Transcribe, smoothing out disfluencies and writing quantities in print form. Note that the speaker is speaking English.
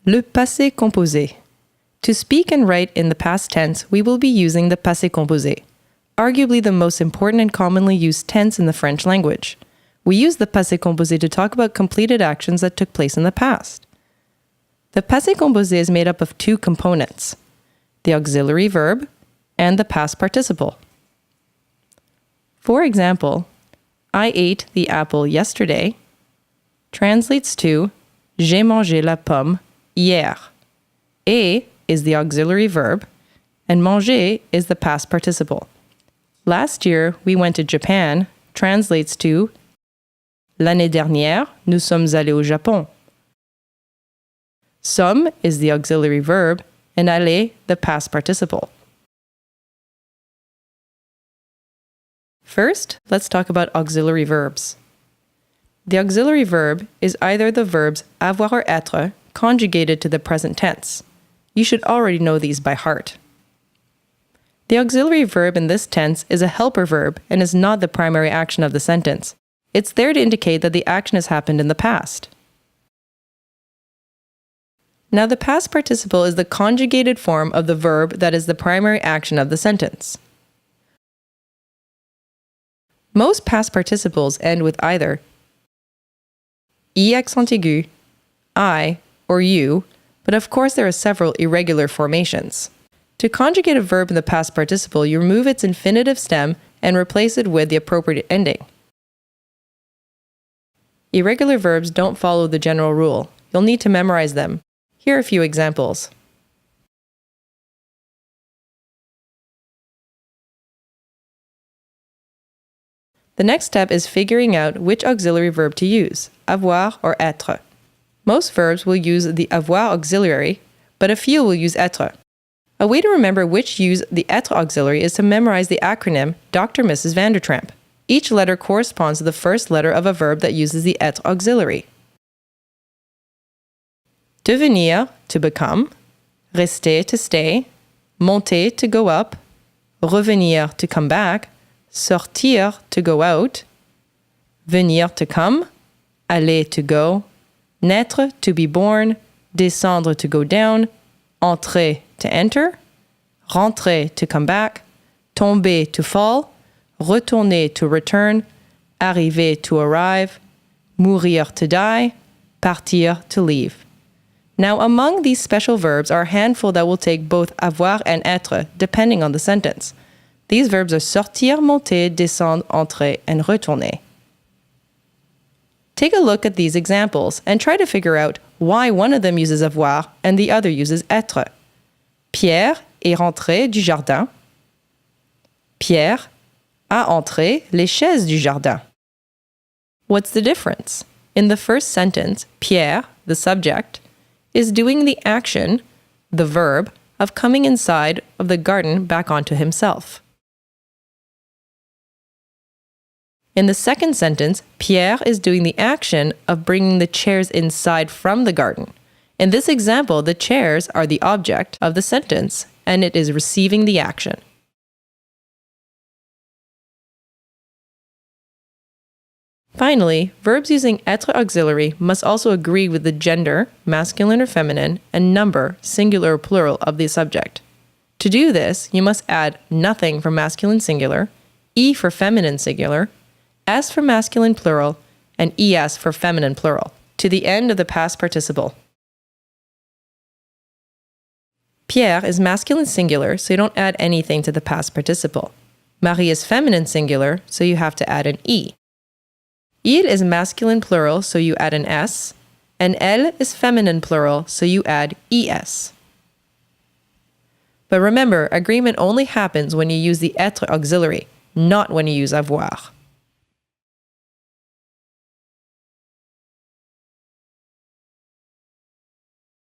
Le passé composé. To speak and write in the past tense, we will be using the passé composé, arguably the most important and commonly used tense in the French language. We use the passé composé to talk about completed actions that took place in the past. The passé composé is made up of two components, the auxiliary verb and the past participle. For example, I ate the apple yesterday translates to j'ai mangé la pomme hier. Et is the auxiliary verb, and manger is the past participle. Last year, we went to Japan translates to l'année dernière, nous sommes allés au Japon. Sommes is the auxiliary verb, and aller the past participle. First, let's talk about auxiliary verbs. The auxiliary verb is either the verbs avoir or être conjugated to the present tense. You should already know these by heart. The auxiliary verb in this tense is a helper verb and is not the primary action of the sentence. It's there to indicate that the action has happened in the past. Now, the past participle is the conjugated form of the verb that is the primary action of the sentence. Most past participles end with either I accent aigu, I, or you, but of course there are several irregular formations. To conjugate a verb in the past participle, you remove its infinitive stem and replace it with the appropriate ending. Irregular verbs don't follow the general rule. You'll need to memorize them. Here are a few examples. The next step is figuring out which auxiliary verb to use, avoir or être. Most verbs will use the avoir auxiliary, but a few will use être. A way to remember which use the être auxiliary is to memorize the acronym Dr. Mrs. Vandertramp. Each letter corresponds to the first letter of a verb that uses the être auxiliary. Devenir, to become, rester, to stay, monter, to go up, revenir, to come back, sortir, to go out, venir, to come, aller, to go, naître, to be born, descendre, to go down, entrer, to enter, rentrer, to come back, tomber, to fall, retourner, to return, arriver, to arrive, mourir, to die, partir, to leave. Now, among these special verbs are a handful that will take both avoir and être, depending on the sentence. These verbs are sortir, monter, descendre, entrer, and retourner. Take a look at these examples and try to figure out why one of them uses avoir and the other uses être. Pierre est rentré du jardin. Pierre a entré les chaises du jardin. What's the difference? In the first sentence, Pierre, the subject, is doing the action, the verb, of coming inside of the garden back onto himself. In the second sentence, Pierre is doing the action of bringing the chairs inside from the garden. In this example, the chairs are the object of the sentence, and it is receiving the action. Finally, verbs using être auxiliary must also agree with the gender, masculine or feminine, and number, singular or plural, of the subject. To do this, you must add nothing for masculine singular, e for feminine singular, s for masculine plural, and es for feminine plural, to the end of the past participle. Pierre is masculine singular, so you don't add anything to the past participle. Marie is feminine singular, so you have to add an e. Il is masculine plural, so you add an s, and elle is feminine plural, so you add es. But remember, agreement only happens when you use the être auxiliary, not when you use avoir.